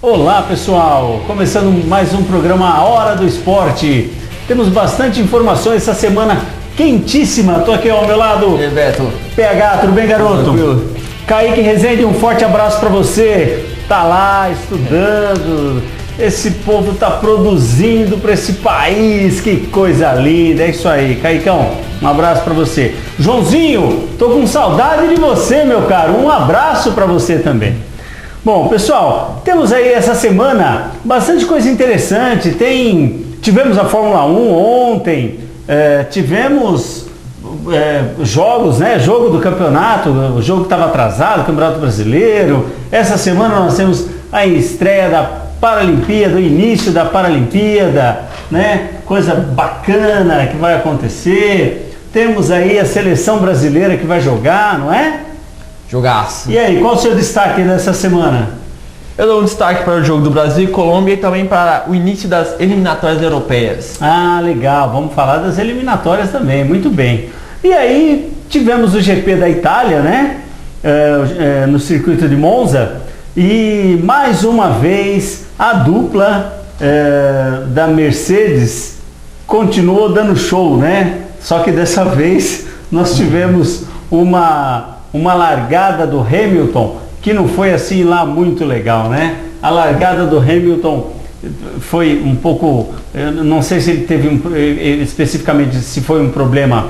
Olá pessoal, começando mais um programa A Hora do Esporte. Temos bastante informações essa semana quentíssima. Tô aqui ao meu lado. E aí, Beto? PH, tudo bem, garoto? Tranquilo. Kaique Rezende, um forte abraço para você. Tá lá estudando. Esse povo tá produzindo para esse país. Que coisa linda. É isso aí, Caicão. Um abraço para você. Joãozinho, tô com saudade de você, meu caro. Um abraço para você também. Bom, pessoal, temos aí essa semana bastante coisa interessante. Tivemos a Fórmula 1 ontem, tivemos jogos, né? Jogo do campeonato, o jogo que estava atrasado, Campeonato Brasileiro. Essa semana nós temos a estreia da Paralimpíada, o início da Paralimpíada, né? Coisa bacana que vai acontecer. Temos aí a seleção brasileira que vai jogar, não é? Jogaço. E aí, qual o seu destaque dessa semana? Eu dou um destaque para o jogo do Brasil e Colômbia e também para o início das eliminatórias europeias. Ah, legal. Vamos falar das eliminatórias também. Muito bem. E aí, tivemos o GP da Itália, né? No circuito de Monza. E mais uma vez, a dupla da Mercedes continuou dando show, né? Só que dessa vez nós tivemos uma largada do Hamilton que não foi assim lá muito legal, né? A largada do Hamilton foi um pouco, não sei se ele teve especificamente se foi um problema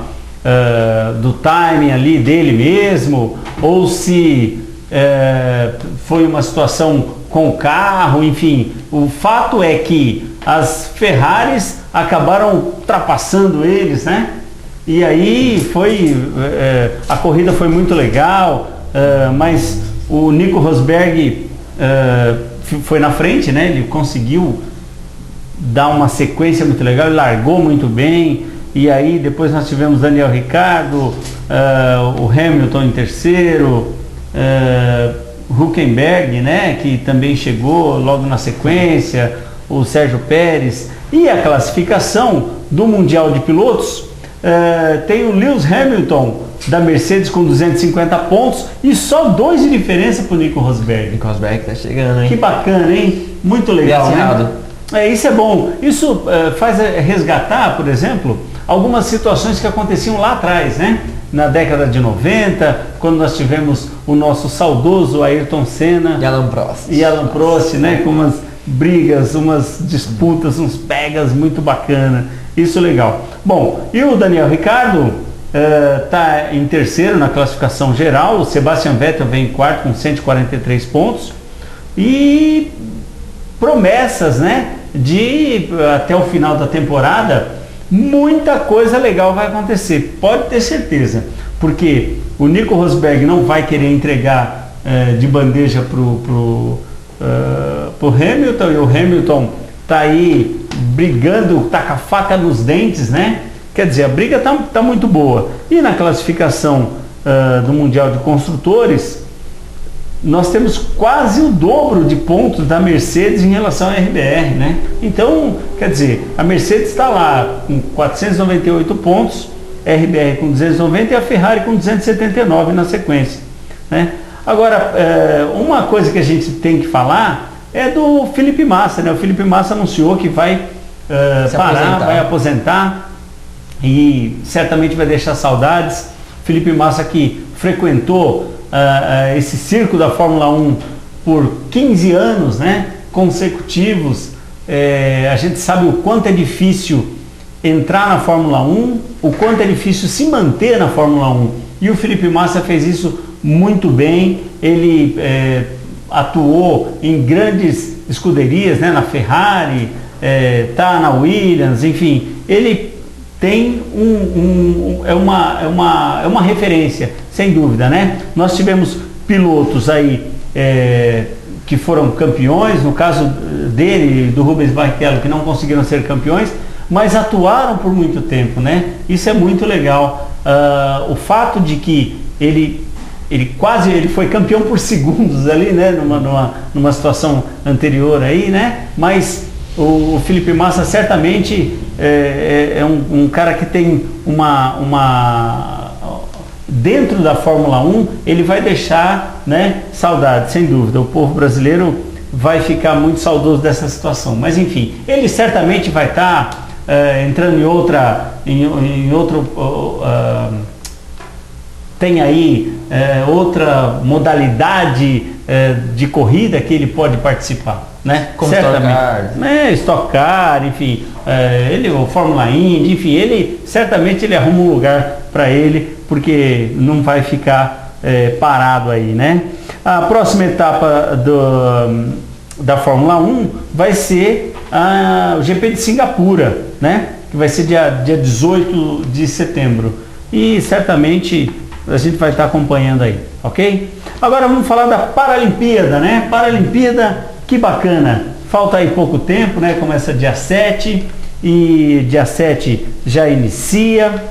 do timing ali dele mesmo, ou se foi uma situação com o carro, enfim. O fato é que as Ferraris acabaram ultrapassando eles, né? E aí a corrida foi muito legal, mas o Nico Rosberg foi na frente, né? Ele conseguiu dar uma sequência muito legal, ele largou muito bem. E aí depois nós tivemos Daniel Ricciardo, o Hamilton em terceiro, Hülkenberg, né? Que também chegou logo na sequência, o Sérgio Pérez. E a classificação do Mundial de Pilotos, tem o Lewis Hamilton da Mercedes com 250 pontos e só 2 de diferença para o Nico Rosberg. Nico Rosberg tá chegando, hein? Que bacana, hein? Muito legal, né? Isso é bom. Isso faz resgatar, por exemplo, algumas situações que aconteciam lá atrás, né? Na década de 90, quando nós tivemos o nosso saudoso Ayrton Senna e Alain Prost, né? Com umas brigas, umas disputas, uns pegas muito bacana. Isso é legal. Bom, e o Daniel Ricciardo está em terceiro na classificação geral. O Sebastian Vettel vem em quarto com 143 pontos. E promessas, né? De até o final da temporada, muita coisa legal vai acontecer. Pode ter certeza. Porque o Nico Rosberg não vai querer entregar de bandeja pro Hamilton. E o Hamilton tá aí brigando, tá com a faca nos dentes, né? Quer dizer, a briga tá muito boa. E na classificação do Mundial de Construtores, nós temos quase o dobro de pontos da Mercedes em relação à RBR, né? Então, quer dizer, a Mercedes está lá com 498 pontos, a RBR com 290 e a Ferrari com 279 na sequência, né? Agora, uma coisa que a gente tem que falar é do Felipe Massa, né? O Felipe Massa anunciou que vai vai aposentar e certamente vai deixar saudades. Felipe Massa, que frequentou esse circo da Fórmula 1 por 15 anos, né, consecutivos. A gente sabe o quanto é difícil entrar na Fórmula 1, o quanto é difícil se manter na Fórmula 1. E o Felipe Massa fez isso muito bem. Ele atuou em grandes escuderias, né, na Ferrari, tá na Williams, enfim. Ele tem é uma referência, sem dúvida, né? Nós tivemos pilotos aí que foram campeões, no caso dele e do Rubens Barrichello, que não conseguiram ser campeões, mas atuaram por muito tempo, né? Isso é muito legal. O fato de que ele foi campeão por segundos ali, né? Numa situação anterior aí, né? Mas o Felipe Massa certamente é um cara que tem dentro da Fórmula 1, ele vai deixar, né, saudade, sem dúvida. O povo brasileiro vai ficar muito saudoso dessa situação. Mas enfim, ele certamente vai estar entrando em outro tem aí outra modalidade de corrida que ele pode participar, né? Como Stock Car, enfim, ele, o Fórmula Indy, enfim, ele certamente ele arruma um lugar para ele, porque não vai ficar parado aí, né? A próxima etapa da Fórmula 1 vai ser o GP de Singapura, né? Que vai ser dia 18 de setembro. E certamente a gente vai estar acompanhando aí, ok? Agora vamos falar da Paralimpíada, né? Paralimpíada, que bacana. Falta aí pouco tempo, né? Começa dia 7 e dia 7 já inicia.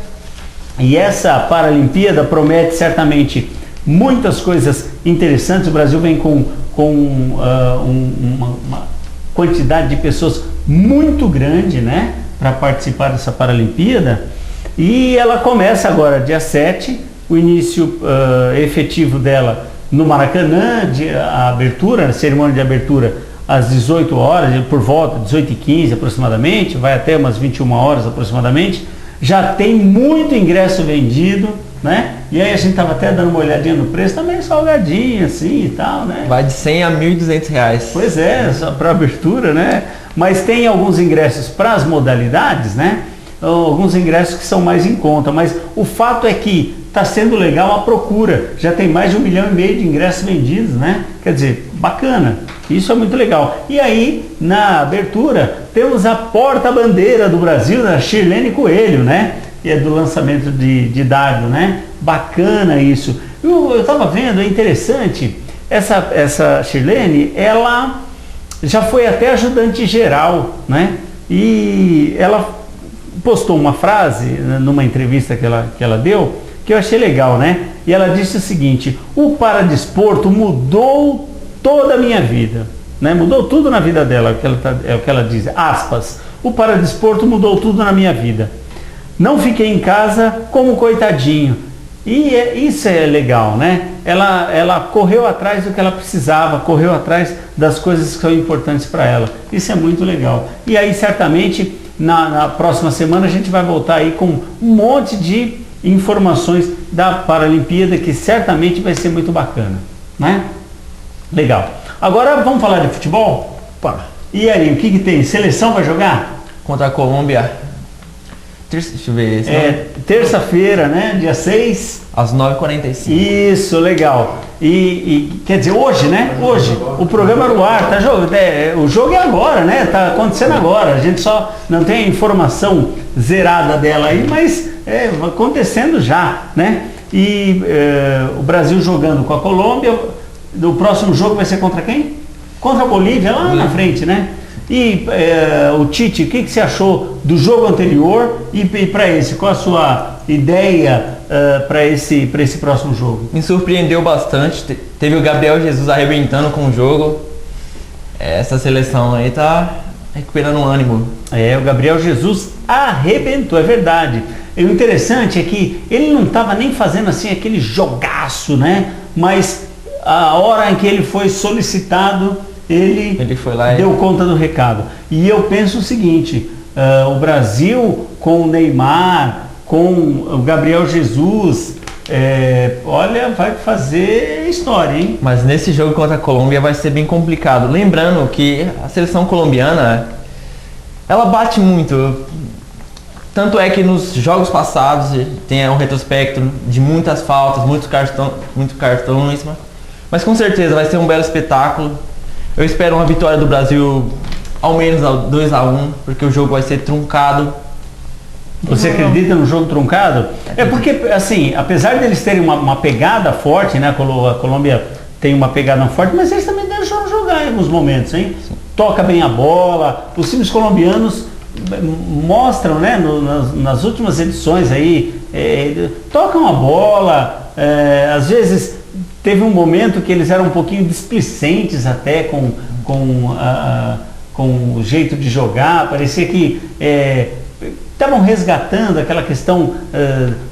E essa Paralimpíada promete certamente muitas coisas interessantes. O Brasil vem com uma quantidade de pessoas muito grande, né? Para participar dessa Paralimpíada. E ela começa agora dia 7, o início efetivo dela no Maracanã, a abertura, a cerimônia de abertura às 18 horas, por volta, 18h15 aproximadamente, vai até umas 21 horas aproximadamente. Já tem muito ingresso vendido, né? E aí a gente estava até dando uma olhadinha no preço, tá meio salgadinho assim e tal, né? Vai de 100 a 1.200 reais. Pois é, só para abertura, né? Mas tem alguns ingressos para as modalidades, né? Alguns ingressos que são mais em conta, mas o fato é que está sendo legal a procura, já tem mais de 1,5 milhão de ingressos vendidos, né? Quer dizer, bacana, isso é muito legal. E aí, na abertura, temos a porta-bandeira do Brasil, da Shirlene Coelho, né? E é do lançamento de dardo, né? Bacana isso. Eu estava vendo, é interessante, essa Shirlene, ela já foi até ajudante geral, né? E ela postou uma frase numa entrevista que ela deu, que eu achei legal, né? E ela disse o seguinte: o paradesporto mudou toda a minha vida, né? Mudou tudo na vida dela, é o que ela diz, aspas, o paradesporto mudou tudo na minha vida. Não fiquei em casa como coitadinho. E isso é legal, né? Ela correu atrás do que ela precisava, correu atrás das coisas que são importantes para ela. Isso é muito legal. E aí, certamente, na próxima semana a gente vai voltar aí com um monte de informações da Paralimpíada, que certamente vai ser muito bacana, né? Legal. Agora vamos falar de futebol? Opa. E aí, o que tem? Seleção vai jogar? Contra a Colômbia. Deixa eu ver. Terça-feira, né? Dia 6. Às 9h45. Isso, legal. E quer dizer, hoje, né? Hoje. O programa no ar, tá, o jogo é agora, né? Tá acontecendo agora. A gente só não tem a informação zerada dela aí, mas acontecendo já, né? E o Brasil jogando com a Colômbia. O próximo jogo vai ser contra quem? Contra a Bolívia, lá na frente, né? E o Tite, o que você achou do jogo anterior e para esse? Qual a sua ideia para esse próximo jogo? Me surpreendeu bastante. Teve o Gabriel Jesus arrebentando com o jogo. Essa seleção aí tá recuperando o ânimo. O Gabriel Jesus arrebentou, é verdade. E o interessante é que ele não estava nem fazendo assim aquele jogaço, né? Mas a hora em que ele foi solicitado, ele foi lá deu conta do recado. E eu penso o seguinte, o Brasil com o Neymar, com o Gabriel Jesus, olha, vai fazer história, hein? Mas nesse jogo contra a Colômbia vai ser bem complicado. Lembrando que a seleção colombiana, ela bate muito. Tanto é que nos jogos passados tem um retrospecto de muitas faltas, muitos cartões. Mas com certeza vai ser um belo espetáculo. Eu espero uma vitória do Brasil ao menos 2-1, porque o jogo vai ser truncado. Você acredita no jogo truncado? É porque, assim, apesar deles terem uma pegada forte, né? A Colômbia tem uma pegada forte, mas eles também deixam jogar em alguns momentos, hein? Sim. Toca bem a bola. Os times colombianos mostram, né? Nas últimas edições aí, tocam a bola. Às vezes teve um momento que eles eram um pouquinho displicentes até com o jeito de jogar. Parecia que estavam resgatando aquela questão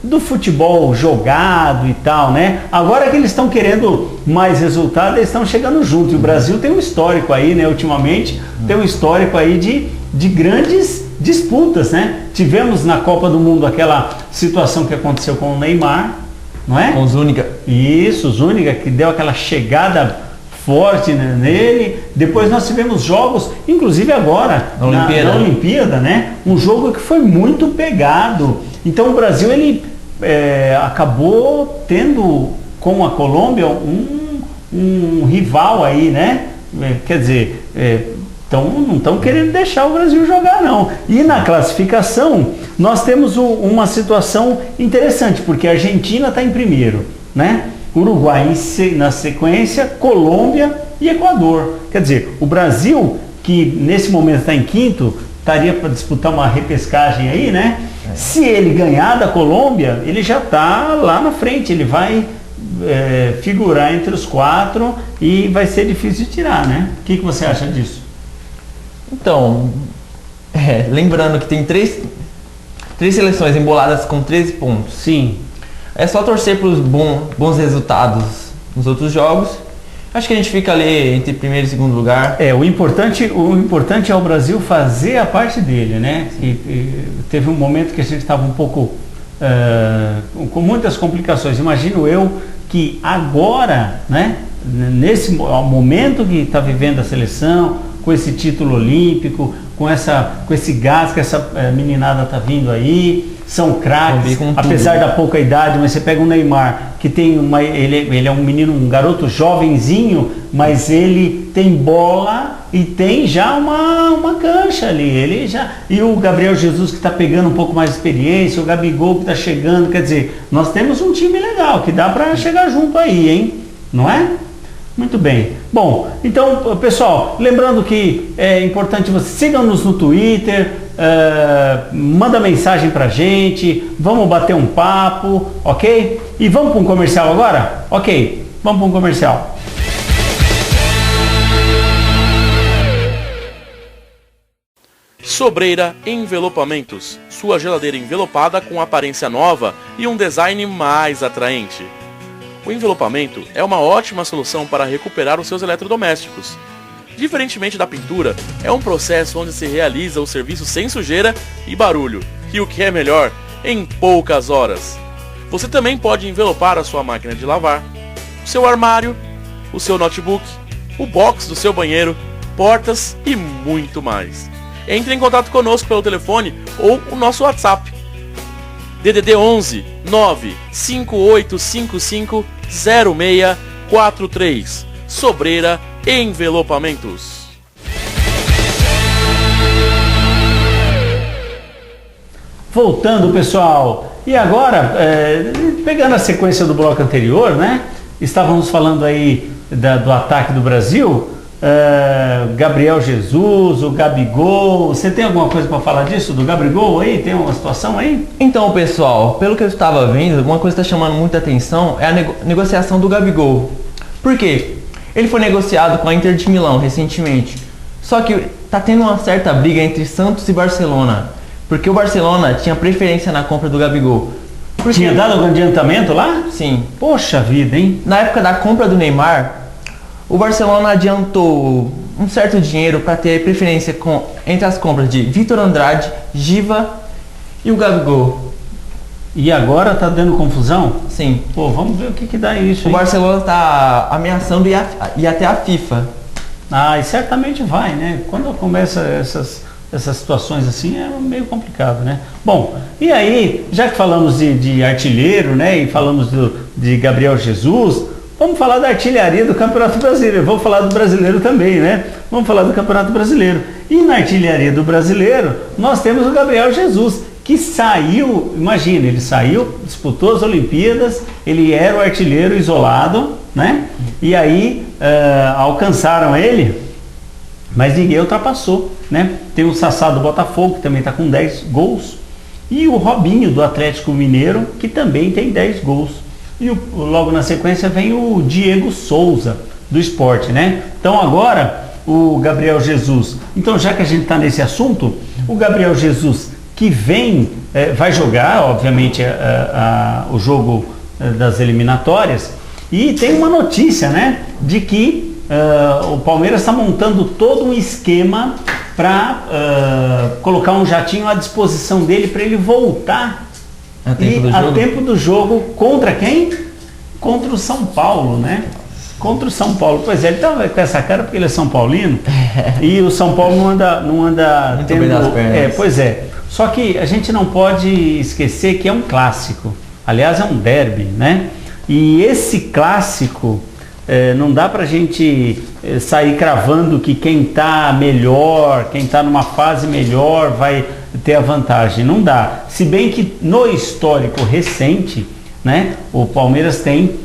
do futebol jogado e tal, né? Agora que eles estão querendo mais resultado, eles estão chegando junto. E o Brasil tem um histórico aí, né? Ultimamente, tem um histórico aí de grandes disputas, né? Tivemos na Copa do Mundo aquela situação que aconteceu com o Neymar, não é? Com o Zúñiga. Isso, o Zúñiga, que deu aquela chegada forte, né, nele. Depois nós tivemos jogos, inclusive agora, na Olimpíada, né? Um jogo que foi muito pegado. Então o Brasil, ele acabou tendo com a Colômbia um rival aí, né? Quer dizer, não estão querendo deixar o Brasil jogar, não. E na classificação, nós temos uma situação interessante, porque a Argentina está em primeiro, né? Uruguai na sequência, Colômbia e Equador. Quer dizer, o Brasil, que nesse momento está em quinto, estaria para disputar uma repescagem aí, né? Se ele ganhar da Colômbia, ele já está lá na frente, ele vai figurar entre os 4 e vai ser difícil de tirar, né? O que você acha disso? Então, lembrando que tem três seleções emboladas com 13 pontos. Sim. É só torcer para os bons resultados nos outros jogos. Acho que a gente fica ali entre primeiro e segundo lugar. O importante é o Brasil fazer a parte dele, né? E teve um momento que a gente estava um pouco com muitas complicações. Imagino eu que agora, né? Nesse momento que está vivendo a seleção, com esse título olímpico, com esse gás que essa meninada está vindo aí, são craques, apesar da pouca idade, mas você pega um Neymar, que tem ele é um menino, um garoto jovenzinho, mas ele tem bola e tem já uma cancha ali, e o Gabriel Jesus, que está pegando um pouco mais de experiência, o Gabigol que está chegando, quer dizer, nós temos um time legal, que dá para chegar junto aí, hein? Não é? Muito bem. Bom, então, pessoal, lembrando que é importante vocês sigam-nos no Twitter, manda mensagem pra gente, vamos bater um papo, ok? E vamos para um comercial agora? Ok, vamos para um comercial. Sobreira Envelopamentos, sua geladeira envelopada com aparência nova e um design mais atraente. O envelopamento é uma ótima solução para recuperar os seus eletrodomésticos. Diferentemente da pintura, é um processo onde se realiza o serviço sem sujeira e barulho, e o que é melhor, em poucas horas. Você também pode envelopar a sua máquina de lavar, o seu armário, o seu notebook, o box do seu banheiro, portas e muito mais. Entre em contato conosco pelo telefone ou o nosso WhatsApp. DDD 11 95855 0643. Sobreira Envelopamentos. Voltando, pessoal, e agora, pegando a sequência do bloco anterior, né? Estávamos falando aí do ataque do Brasil, Gabriel Jesus, o Gabigol. Você tem alguma coisa para falar disso, do Gabigol aí? Tem uma situação aí? Então, pessoal, pelo que eu estava vendo, uma coisa que está chamando muita atenção é a negociação do Gabigol. Por quê? Ele foi negociado com a Inter de Milão recentemente. Só que tá tendo uma certa briga entre Santos e Barcelona, porque o Barcelona tinha preferência na compra do Gabigol. Tinha dado algum adiantamento lá? Sim. Poxa vida, hein? Na época da compra do Neymar, o Barcelona adiantou um certo dinheiro para ter preferência entre as compras de Vitor Andrade, Giva e o Gabigol. E agora tá dando confusão? Sim. Pô, vamos ver o que dá isso. O Barcelona tá ameaçando ir até a FIFA. E certamente vai, né? Quando começa essas situações assim é meio complicado, né? Bom, e aí, já que falamos de artilheiro, né? E falamos de Gabriel Jesus, vamos falar da artilharia do Campeonato Brasileiro. Vamos falar do brasileiro também, né? Vamos falar do Campeonato Brasileiro. E na artilharia do brasileiro, nós temos o Gabriel Jesus, que saiu, imagina, ele saiu, disputou as Olimpíadas, ele era o artilheiro isolado, né? E aí alcançaram ele, mas ninguém ultrapassou, né? Tem o Sassá do Botafogo, que também está com 10 gols, e o Robinho do Atlético Mineiro, que também tem 10 gols. E logo na sequência vem o Diego Souza do Sport, né? Então agora o Gabriel Jesus. Então, já que a gente está nesse assunto, o Gabriel Jesus que vem, vai jogar, obviamente, o jogo das eliminatórias, e tem uma notícia, né, de que o Palmeiras está montando todo um esquema para colocar um jatinho à disposição dele para ele voltar a tempo do jogo contra quem? Contra o São Paulo, né? Contra o São Paulo. Pois é, ele tá com essa cara porque ele é São Paulino e o São Paulo não anda muito bem nas pernas. Pois é. Só que a gente não pode esquecer que é um clássico. Aliás, é um derby, né? E esse clássico não dá pra gente sair cravando que quem tá melhor, quem tá numa fase melhor vai ter a vantagem. Não dá. Se bem que no histórico recente, né, o Palmeiras tem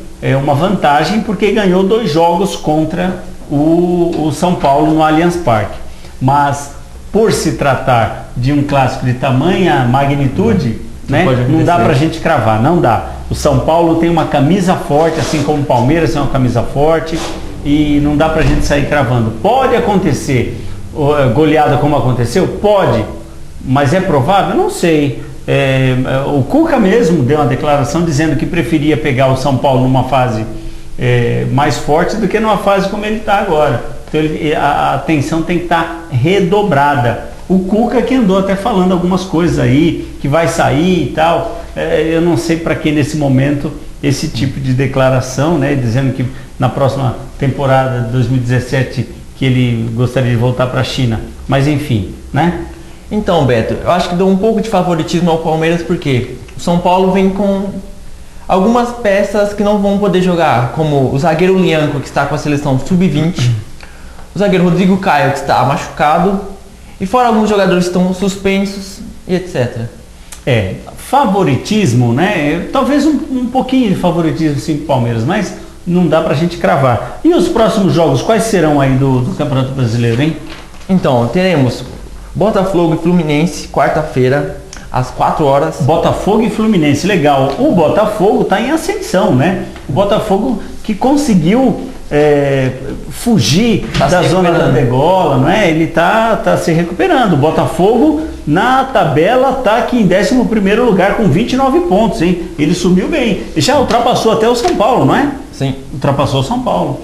uma vantagem porque ganhou 2 jogos contra o São Paulo no Allianz Parque. Mas por se tratar de um clássico de tamanha magnitude, né, não dá pra gente cravar, não dá. O São Paulo tem uma camisa forte, assim como o Palmeiras tem uma camisa forte, e não dá pra gente sair cravando. Pode acontecer goleada como aconteceu? Pode, mas é provável? Não sei. O Cuca mesmo deu uma declaração dizendo que preferia pegar o São Paulo numa fase mais forte do que numa fase como ele está agora. Então a atenção tem que estar redobrada. O Cuca que andou até falando algumas coisas aí, que vai sair e tal. Eu não sei para que nesse momento esse tipo de declaração, né, dizendo que na próxima temporada de 2017 que ele gostaria de voltar para a China. Mas enfim, né? Então, Beto, eu acho que dou um pouco de favoritismo ao Palmeiras porque o São Paulo vem com algumas peças que não vão poder jogar, como o zagueiro Lianco, que está com a seleção sub-20, o zagueiro Rodrigo Caio, que está machucado, e fora alguns jogadores que estão suspensos e etc. Favoritismo, né? Talvez um pouquinho de favoritismo sim pro Palmeiras, mas não dá pra gente cravar. E os próximos jogos, quais serão aí do Campeonato Brasileiro, hein? Então, teremos Botafogo e Fluminense, quarta-feira, às 4 horas. Botafogo e Fluminense, legal. O Botafogo está em ascensão, né? O Botafogo que conseguiu fugir da zona da degola, não é? Ele tá se recuperando. O Botafogo na tabela está aqui em 11º lugar com 29 pontos, hein? Ele subiu bem. E já ultrapassou até o São Paulo, não é? Sim. Ultrapassou o São Paulo.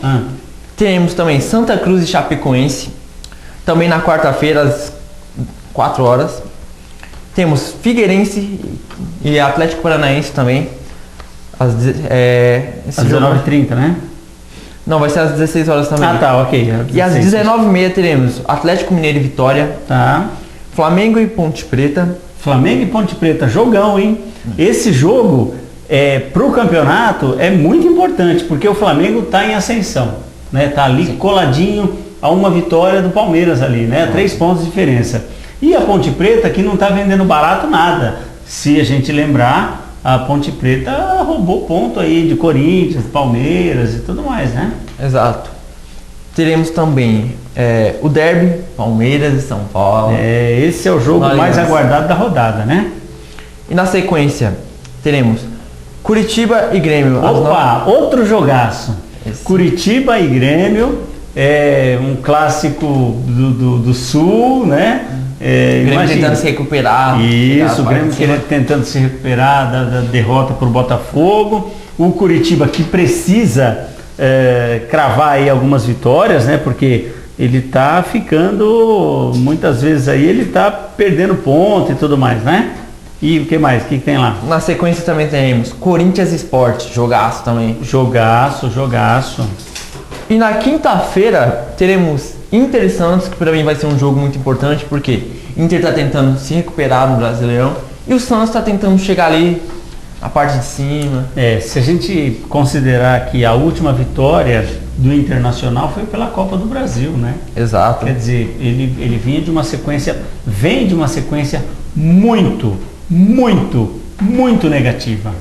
Teremos também Santa Cruz e Chapecoense, também na quarta-feira, às 4 horas. Temos Figueirense e Atlético Paranaense também. Às 19h30, né? Não, vai ser às 16 horas também. Tá, ok. E às 19h30 teremos Atlético Mineiro e Vitória. Tá. Flamengo e Ponte Preta. Flamengo e Ponte Preta, jogão, hein? Esse jogo, pro campeonato, é muito importante, porque o Flamengo tá em ascensão, né? Tá ali coladinho a uma vitória do Palmeiras ali, né? 3 pontos de diferença. E a Ponte Preta que não está vendendo barato nada. Se a gente lembrar, a Ponte Preta roubou ponto aí de Corinthians, Palmeiras e tudo mais, né? Exato. Teremos também o derby, Palmeiras e São Paulo. Esse é o jogo mais aguardado da rodada, né? E na sequência, teremos Curitiba e Grêmio. Opa, outro jogaço. Curitiba e Grêmio, um clássico do Sul, né? O Grêmio tentando se recuperar. Isso, o Grêmio tentando se recuperar da derrota para o Botafogo. O Curitiba que precisa cravar aí algumas vitórias, né? Porque ele tá ficando, muitas vezes aí, ele tá perdendo ponto e tudo mais, né? E o que mais? O que tem lá? Na sequência também teremos Corinthians Sport, jogaço também. Jogaço. E na quinta-feira teremos Inter e Santos, que para mim vai ser um jogo muito importante, porque Inter está tentando se recuperar no Brasileirão e o Santos está tentando chegar ali na parte de cima. Se a gente considerar que a última vitória do Internacional foi pela Copa do Brasil, né? Exato. Quer dizer, ele vem de uma sequência muito negativa.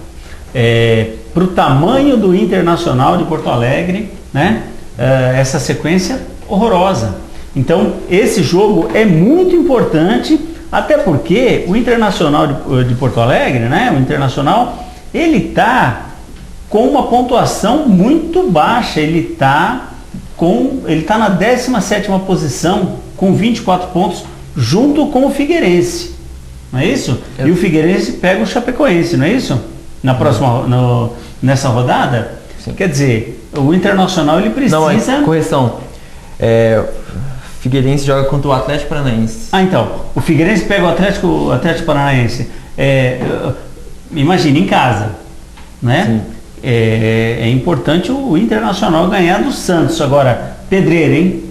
Para o tamanho do Internacional de Porto Alegre, né? Essa sequência horrorosa. Então esse jogo é muito importante, até porque o Internacional de Porto Alegre, né? O Internacional, ele tá com uma pontuação muito baixa. Ele tá na 17ª posição com 24 pontos, junto com o Figueirense. não é isso? E o Figueirense pega o Chapecoense, não é isso? Na próxima, nessa rodada? Sim. Quer dizer, o Internacional ele precisa... Não, correção. Figueirense joga contra o Atlético Paranaense. Então, o Figueirense pega o Atlético Paranaense. Imagina, em casa, né? Sim. É importante o Internacional ganhar do Santos. Agora, pedreira, hein?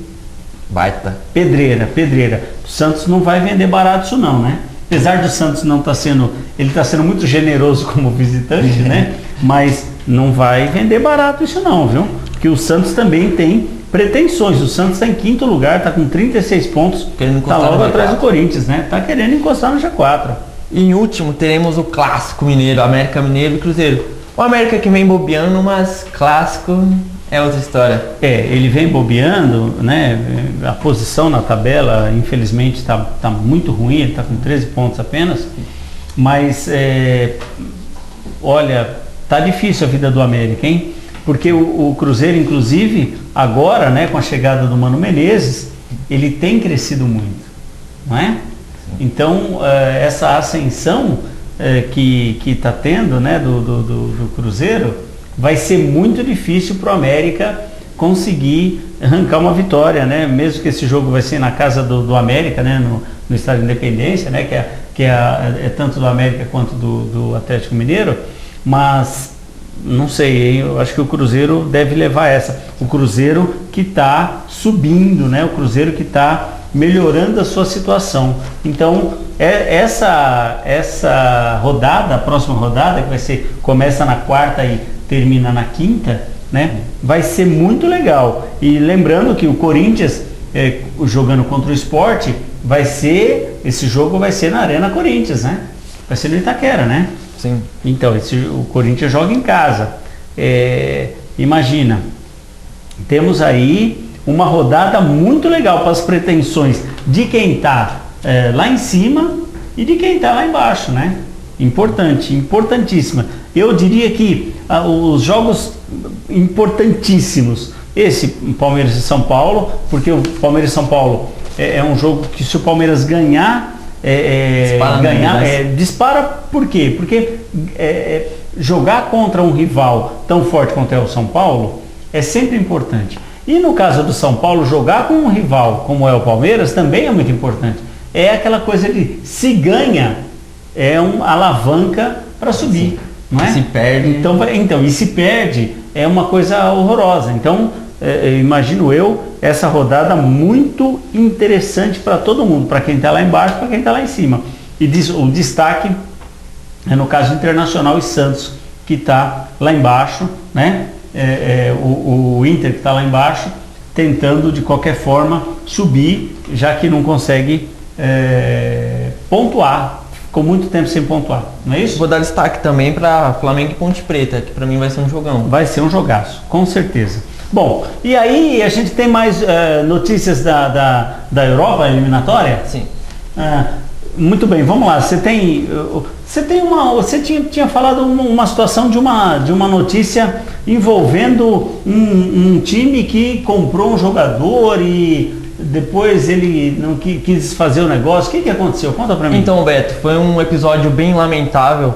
Baita. Pedreira. O Santos não vai vender barato isso não, né? Apesar do Santos não estar sendo... Ele está sendo muito generoso como visitante, né? Mas não vai vender barato isso não, viu? Porque o Santos também tem pretensões. O Santos está em 5º lugar, está com 36 pontos. Está logo atrás do Corinthians, né? Está querendo encostar no G4. E em último, teremos o clássico mineiro, América Mineiro e Cruzeiro. O América que vem bobeando, mas clássico é outra história. Ele vem bobeando, né? A posição na tabela, infelizmente, tá muito ruim. Ele está com 13 pontos apenas. Mas, olha, tá difícil a vida do América, hein? Porque o Cruzeiro, inclusive, agora, né, com a chegada do Mano Menezes, ele tem crescido muito, não é? Então, essa ascensão que está tendo, né, do Cruzeiro, vai ser muito difícil para o América conseguir arrancar uma vitória, né? Mesmo que esse jogo vai ser na casa do América, né, no Estádio Independência, né, que é tanto do América quanto do Atlético Mineiro, mas não sei, hein? Eu acho que o Cruzeiro deve levar essa. O Cruzeiro que está subindo, né? O Cruzeiro que está melhorando a sua situação. Então, essa rodada, a próxima rodada, que começa na quarta e termina na quinta, né? Vai ser muito legal. E lembrando que o Corinthians, jogando contra o Sport, esse jogo vai ser na Arena Corinthians, né? Vai ser no Itaquera, né? Sim. Então, o Corinthians joga em casa. Imagina, temos aí uma rodada muito legal para as pretensões de quem está lá em cima e de quem está lá embaixo, né? Importante, importantíssima. Eu diria que os jogos importantíssimos, esse Palmeiras e São Paulo, porque o Palmeiras e São Paulo é um jogo que, se o Palmeiras ganhar, dispara. Por quê? Porque jogar contra um rival tão forte quanto é o São Paulo é sempre importante. E no caso do São Paulo, jogar com um rival como é o Palmeiras também é muito importante. É aquela coisa de, se ganha, é uma alavanca para subir. Sim. Não é? Se perde. Então, e se perde, é uma coisa horrorosa. Então, imagino essa rodada muito interessante para todo mundo, para quem está lá embaixo, para quem está lá em cima. E o destaque é no caso Internacional e Santos, que está lá embaixo, né? O Inter, que está lá embaixo, tentando de qualquer forma subir, já que não consegue pontuar. Ficou muito tempo sem pontuar, não é isso? Vou dar destaque também para Flamengo e Ponte Preta, que para mim vai ser um jogão. Vai ser um jogaço, com certeza. Bom, e aí a gente tem mais notícias da Europa eliminatória? Sim. Muito bem, vamos lá. Você tinha falado uma situação de uma notícia envolvendo um time que comprou um jogador e depois ele não quis fazer o negócio. O que aconteceu? Conta pra mim. Então, Beto, foi um episódio bem lamentável.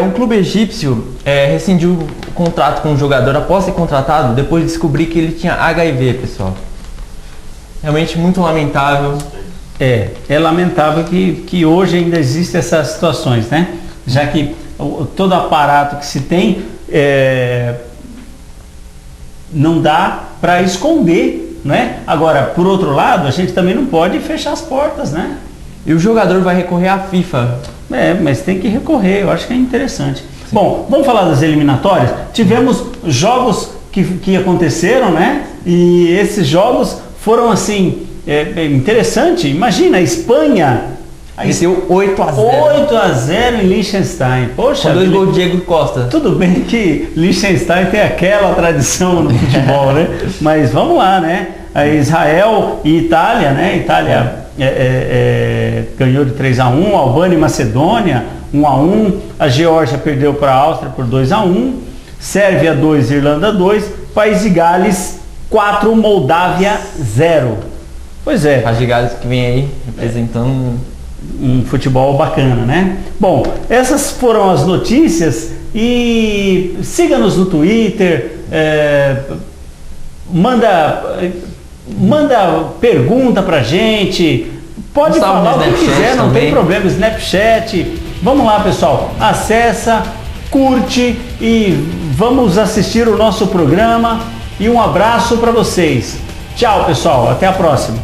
Um clube egípcio rescindiu o contrato com o jogador após ser contratado, depois de descobrir que ele tinha HIV, pessoal. Realmente muito lamentável. É lamentável que hoje ainda existem essas situações, né? Já que todo aparato que se tem não dá para esconder, né? Agora, por outro lado, a gente também não pode fechar as portas, né? E o jogador vai recorrer à FIFA. Mas tem que recorrer, eu acho que é interessante. Sim. Bom, vamos falar das eliminatórias. Tivemos jogos que aconteceram, né? E esses jogos foram assim, interessante. Imagina, a Espanha venceu 8-0. 8-0 em Liechtenstein. Poxa, com 2 gols de Diego Costa. Tudo bem que Liechtenstein tem aquela tradição no futebol, né? Mas vamos lá, né? Israel e Itália, né? Itália ganhou de 3-1, Albânia e Macedônia 1-1, a Geórgia perdeu para a Áustria por 2-1, Sérvia 2, Irlanda 2, País de Gales 4, Moldávia 0. Pois é. País de Gales que vem aí representando. um futebol bacana, né? Bom, essas foram as notícias e siga-nos no Twitter, manda pergunta pra gente, pode falar o que quiser, não tem problema, Snapchat. Vamos lá, pessoal, acessa, curte e vamos assistir o nosso programa e um abraço para vocês. Tchau, pessoal, até a próxima.